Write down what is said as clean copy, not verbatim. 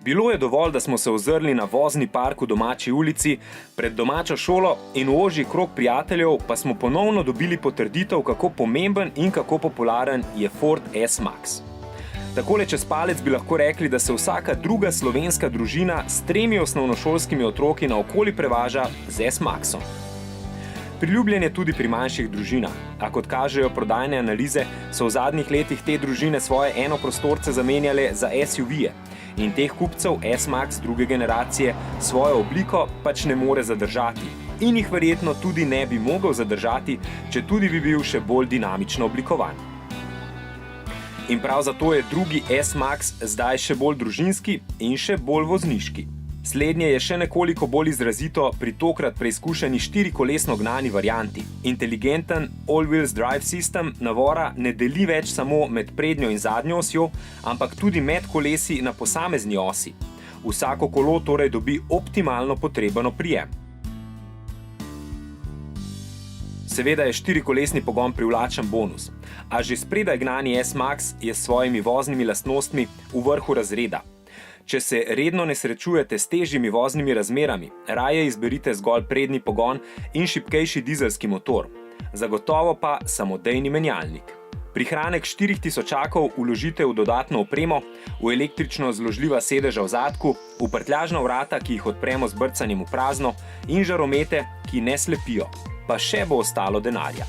Bilo je dovolj, da smo se ozrli na vozni park v domači ulici, pred domačo šolo in v ožji krog prijateljev, pa smo ponovno dobili potrditev, kako pomemben in kako popularen je Ford S-Max. Takole čez palec bi lahko rekli, da se vsaka druga slovenska družina s 3 osnovnošolskimi otroki naokoli prevaža z S-Maxom. Priljubljen je tudi pri manjših družinah, a kot kažejo prodajne analize, so v zadnjih letih te družine svoje enoprostorce zamenjale za SUV-je in teh kupcev S-Max druge generacije svojo obliko pač ne more zadržati in jih verjetno tudi ne bi mogel zadržati, če tudi bi bil še bolj dinamično oblikovan. In prav zato je drugi S-Max zdaj še bolj družinski in še bolj vozniški. Slednje je še nekoliko bolj izrazito pri tokrat preizkušeni 4-kolesno gnani varianti. Inteligenten all-wheels drive system navora ne deli več samo med prednjo in zadnjo osjo, ampak tudi med kolesi na posamezni osi. Vsako kolo torej dobi optimalno potreben prijem. Seveda je 4-kolesni pogon privlačen bonus, a že spredaj gnani S-Max je s svojimi voznimi lastnostmi v vrhu razreda. Če se redno ne srečujete s težjimi voznimi razmerami, raje izberite zgolj prednji pogon in šibkejši dizelski motor. Zagotovo pa samodejni menjalnik. Prihranek 4000 vložite v dodatno opremo, v električno zložljiva sedeža v zadku, v prtljažna vrata, ki jih odpremo z brcanjem v prazno, in žaromete, ki ne slepijo. Pa še bo ostalo denarja.